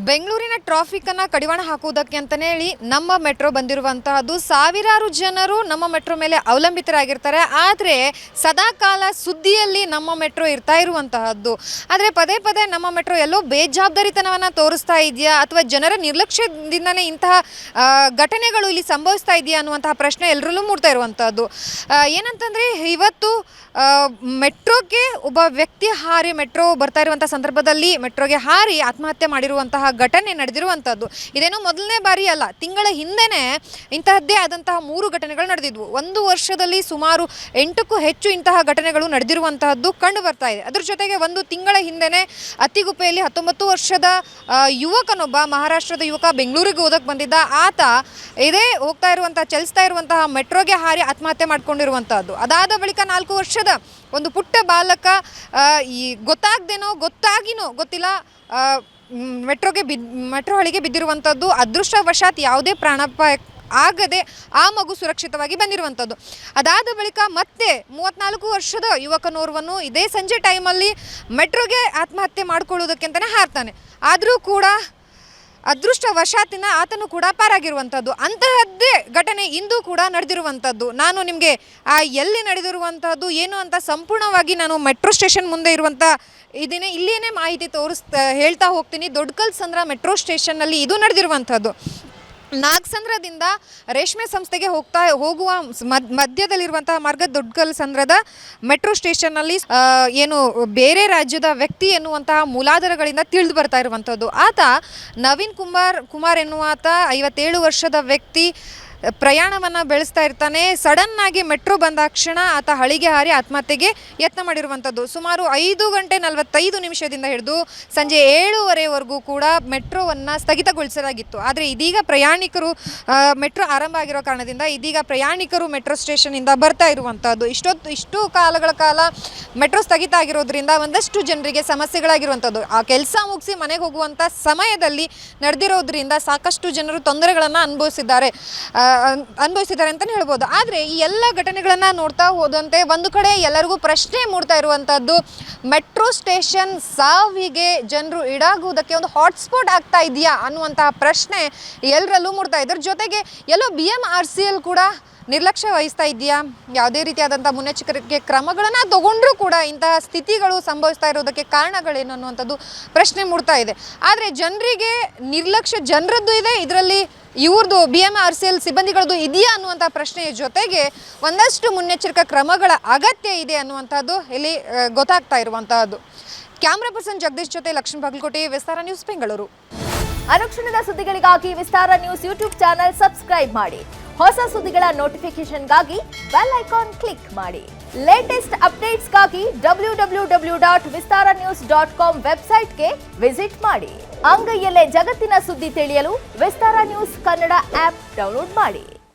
ಬೆಂಗಳೂರಿನ ಟ್ರಾಫಿಕ್ ಅನ್ನು ಕಡಿವಾಣ ಹಾಕುವುದಕ್ಕೆ ಅಂತಾನೆ ಹೇಳಿ ನಮ್ಮ ಮೆಟ್ರೋ ಬಂದಿರುವಂತಹದ್ದು. ಸಾವಿರಾರು ಜನರು ನಮ್ಮ ಮೆಟ್ರೋ ಮೇಲೆ ಅವಲಂಬಿತರಾಗಿರ್ತಾರೆ. ಆದರೆ ಸದಾಕಾಲ ಸುದ್ದಿಯಲ್ಲಿ ನಮ್ಮ ಮೆಟ್ರೋ ಇರ್ತಾ ಇರುವಂತಹದ್ದು. ಆದರೆ ಪದೇ ಪದೇ ನಮ್ಮ ಮೆಟ್ರೋ ಎಲ್ಲೋ ಬೇಜವಾಬ್ದಾರಿತನವನ್ನು ತೋರಿಸ್ತಾ ಇದೆಯಾ ಅಥವಾ ಜನರ ನಿರ್ಲಕ್ಷ್ಯದಿಂದನೇ ಇಂತಹ ಘಟನೆಗಳು ಇಲ್ಲಿ ಸಂಭವಿಸ್ತಾ ಇದೆಯಾ ಅನ್ನುವಂತಹ ಪ್ರಶ್ನೆ ಎಲ್ಲರಲ್ಲೂ ಮೂಡ್ತಾ ಇರುವಂತಹದ್ದು. ಏನಂತಂದರೆ ಇವತ್ತು ಮೆಟ್ರೋಗೆ ಒಬ್ಬ ವ್ಯಕ್ತಿ ಹಾರಿ ಮೆಟ್ರೋ ಬರ್ತಾ ಇರುವಂಥ ಸಂದರ್ಭದಲ್ಲಿ ಮೆಟ್ರೋಗೆ ಹಾರಿ ಆತ್ಮಹತ್ಯೆ ಮಾಡಿರುವಂತಹ ಘಟನೆ ನಡೆದಿರುವಂಥದ್ದು. ಇದೇನೋ ಮೊದಲನೇ ಬಾರಿ ಅಲ್ಲ, ತಿಂಗಳ ಹಿಂದೆನೇ ಇಂತಹದ್ದೇ ಆದಂತಹ 3 ಘಟನೆಗಳು ನಡೆದಿದ್ವು. ಒಂದು ವರ್ಷದಲ್ಲಿ ಸುಮಾರು 8ಕ್ಕೂ ಹೆಚ್ಚು ಇಂತಹ ಘಟನೆಗಳು ನಡೆದಿರುವಂತಹದ್ದು ಕಂಡು ಬರ್ತಾ ಇದೆ. ಅದ್ರ ಜೊತೆಗೆ ಒಂದು ತಿಂಗಳ ಹಿಂದೆನೇ ಅತ್ತಿಗುಪ್ಪೆಯಲ್ಲಿ 19 ವರ್ಷದ ಯುವಕನೊಬ್ಬ, ಮಹಾರಾಷ್ಟ್ರದ ಯುವಕ, ಬೆಂಗಳೂರಿಗೆ ಓದಕ್ಕೆ ಬಂದಿದ್ದ ಆತ ಇದೇ ಹೋಗ್ತಾ ಇರುವಂತಹ ಚಲಿಸ್ತಾ ಇರುವಂತಹ ಮೆಟ್ರೋಗೆ ಹಾರಿ ಆತ್ಮಹತ್ಯೆ ಮಾಡ್ಕೊಂಡಿರುವಂತಹದ್ದು. ಅದಾದ ಬಳಿಕ 4 ವರ್ಷದ ಒಂದು ಪುಟ್ಟ ಬಾಲಕ ಈ ಗೊತ್ತಾಗ್ದೇನೋ ಗೊತ್ತಾಗಿನೋ ಗೊತ್ತಿಲ್ಲ ಮೆಟ್ರೋ ಹಳಿಗೆ ಬಿದ್ದಿರುವಂಥದ್ದು. ಅದೃಷ್ಟವಶಾತ್ ಯಾವುದೇ ಪ್ರಾಣಾಪಾಯ ಆಗದೆ ಆ ಮಗು ಸುರಕ್ಷಿತವಾಗಿ ಬಂದಿರುವಂಥದ್ದು. ಅದಾದ ಬಳಿಕ ಮತ್ತೆ 34 ವರ್ಷದ ಯುವಕನೋರ್ವನು ಇದೇ ಸಂಜೆ ಟೈಮಲ್ಲಿ ಮೆಟ್ರೋಗೆ ಆತ್ಮಹತ್ಯೆ ಮಾಡ್ಕೊಳ್ಳೋದಕ್ಕೆ ಅಂತಲೇ ಹಾರ್ತಾನೆ. ಆದರೂ ಕೂಡ ಅದೃಷ್ಟವಶಾತಿನ ಆತನು ಕೂಡ ಪಾರಾಗಿರುವಂಥದ್ದು. ಅಂತಹದ್ದೇ ಘಟನೆ ಇಂದು ಕೂಡ ನಡೆದಿರುವಂಥದ್ದು. ನಾನು ನಿಮಗೆ ಎಲ್ಲಿ ನಡೆದಿರುವಂಥದ್ದು ಏನು ಅಂತ ಸಂಪೂರ್ಣವಾಗಿ ನಾನು ಮೆಟ್ರೋ ಸ್ಟೇಷನ್ ಮುಂದೆ ಇರುವಂಥ ಇಲ್ಲೇನೇ ಮಾಹಿತಿ ಹೇಳ್ತಾ ಹೋಗ್ತೀನಿ. ದೊಡ್ಡಕಲ್ಸಂದ್ರ ಮೆಟ್ರೋ ಸ್ಟೇಷನ್ನಲ್ಲಿ ಇದು ನಡೆದಿರುವಂಥದ್ದು. ನಾಗಸಂದ್ರದಿಂದ ರೇಷ್ಮೆ ಸಂಸ್ಥೆಗೆ ಹೋಗುವ ಮಧ್ಯದಲ್ಲಿರುವಂತಹ ಮಾರ್ಗ ದೊಡ್ಡಕಲ್ಸಂದ್ರದ ಮೆಟ್ರೋ ಸ್ಟೇಷನ್ನಲ್ಲಿ ಏನು ಬೇರೆ ರಾಜ್ಯದ ವ್ಯಕ್ತಿ ಎನ್ನುವಂತಹ ಮೂಲಾಧಾರಗಳಿಂದ ತಿಳಿದು ಬರ್ತಾ ಇರುವಂಥದ್ದು. ಆತ ನವೀನ್ ಕುಮಾರ್ ಎನ್ನುವಾತ 57 ವರ್ಷದ ವ್ಯಕ್ತಿ ಪ್ರಯಾಣವನ್ನು ಬೆಳೆಸ್ತಾ ಇರ್ತಾನೆ. ಸಡನ್ನಾಗಿ ಮೆಟ್ರೋ ಬಂದಾಕ್ಷಣ ಆತ ಹಳಿಗೆ ಹಾರಿ ಆತ್ಮಹತ್ಯೆಗೆ ಯತ್ನ ಮಾಡಿರುವಂಥದ್ದು. ಸುಮಾರು 5:45 ಹಿಡಿದು ಸಂಜೆ 7:15ವರೆಗೂ ಕೂಡ ಮೆಟ್ರೋವನ್ನು ಸ್ಥಗಿತಗೊಳಿಸಲಾಗಿತ್ತು. ಆದರೆ ಇದೀಗ ಪ್ರಯಾಣಿಕರು ಮೆಟ್ರೋ ಆರಂಭ ಆಗಿರೋ ಕಾರಣದಿಂದ ಇದೀಗ ಪ್ರಯಾಣಿಕರು ಮೆಟ್ರೋ ಸ್ಟೇಷನ್ನಿಂದ ಬರ್ತಾ ಇರುವಂಥದ್ದು. ಇಷ್ಟು ಕಾಲಗಳ ಕಾಲ ಮೆಟ್ರೋ ಸ್ಥಗಿತ ಆಗಿರೋದ್ರಿಂದ ಒಂದಷ್ಟು ಜನರಿಗೆ ಸಮಸ್ಯೆಗಳಾಗಿರುವಂಥದ್ದು. ಆ ಕೆಲಸ ಮುಗಿಸಿ ಮನೆಗೆ ಹೋಗುವಂಥ ಸಮಯದಲ್ಲಿ ನಡೆದಿರೋದ್ರಿಂದ ಸಾಕಷ್ಟು ಜನರು ತೊಂದರೆಗಳನ್ನು ಅನುಭವಿಸಿದ್ದಾರೆ ಅಂತಲೇ ಹೇಳ್ಬೋದು. ಆದರೆ ಈ ಎಲ್ಲ ಘಟನೆಗಳನ್ನು ನೋಡ್ತಾ ಹೋದಂತೆ ಒಂದು ಕಡೆ ಎಲ್ಲರಿಗೂ ಪ್ರಶ್ನೆ ಮೂಡ್ತಾ ಇರುವಂಥದ್ದು, ಮೆಟ್ರೋ ಸ್ಟೇಷನ್ ಸಾವಿಗೆ ಜನರು ಈಡಾಗುವುದಕ್ಕೆ ಒಂದು ಹಾಟ್ಸ್ಪಾಟ್ ಆಗ್ತಾ ಇದೆಯಾ ಅನ್ನುವಂತಹ ಪ್ರಶ್ನೆ ಎಲ್ಲರಲ್ಲೂ ಮೂಡ್ತಾ ಇದ್ರ ಜೊತೆಗೆ ಎಲ್ಲೋ BMRCL ಕೂಡ ನಿರ್ಲಕ್ಷ್ಯ ವಹಿಸ್ತಾ ಇದೆಯಾ, ಯಾವುದೇ ರೀತಿಯಾದಂಥ ಮುನ್ನೆಚ್ಚರಿಕೆ ಕ್ರಮಗಳನ್ನು ತಗೊಂಡ್ರೂ ಕೂಡ ಇಂತಹ ಸ್ಥಿತಿಗಳು ಸಂಭವಿಸ್ತಾ ಇರೋದಕ್ಕೆ ಕಾರಣಗಳೇನು ಅನ್ನುವಂಥದ್ದು ಪ್ರಶ್ನೆ ಮೂಡ್ತಾ ಇದೆ. ಆದರೆ ಜನರಿಗೆ ನಿರ್ಲಕ್ಷ್ಯ ಜನರದ್ದು ಇದೆ, ಇದರಲ್ಲಿ ಇವ್ರದ್ದು BMRCL ಸಿಬ್ಬಂದಿಗಳದ್ದು ಇದೆಯಾ ಅನ್ನುವಂಥ ಪ್ರಶ್ನೆಯ ಜೊತೆಗೆ ಒಂದಷ್ಟು ಮುನ್ನೆಚ್ಚರಿಕಾ ಕ್ರಮಗಳ ಅಗತ್ಯ ಇದೆ ಅನ್ನುವಂಥದ್ದು ಇಲ್ಲಿ ಗೊತ್ತಾಗ್ತಾ ಇರುವಂತಹದ್ದು. ಕ್ಯಾಮ್ರಾ ಪರ್ಸನ್ ಜಗದೀಶ್ ಜೊತೆ ಲಕ್ಷ್ಮೀ ಬಾಗಲಕೋಟೆ, ವಿಸ್ತಾರ ನ್ಯೂಸ್, ಬೆಂಗಳೂರು. ಅನುಕ್ಷಣದ ಸುದ್ದಿಗಳಿಗಾಗಿ ವಿಸ್ತಾರ ನ್ಯೂಸ್ ಯೂಟ್ಯೂಬ್ ಚಾನೆಲ್ ಸಬ್ಸ್ಕ್ರೈಬ್ ಮಾಡಿ. ಹೊಸ ಸುದ್ದಿಗಳ ನೋಟಿಫಿಕೇಶನ್ಗಾಗಿ ಬೆಲ್ ಐಕಾನ್ ಕ್ಲಿಕ್ ಮಾಡಿ. ಲೇಟೆಸ್ಟ್ ಅಪ್ಡೇಟ್ಸ್ಗಾಗಿ www.vistaranews.com ವೆಬ್ಸೈಟ್ಗೆ ವಿಸಿಟ್ ಮಾಡಿ. ಅಂಗೈಯಲ್ಲೇ ಜಗತ್ತಿನ ಸುದ್ದಿ ತಿಳಿಯಲು ವಿಸ್ತಾರ ನ್ಯೂಸ್ ಕನ್ನಡ ಆಪ್ ಡೌನ್ಲೋಡ್ ಮಾಡಿ.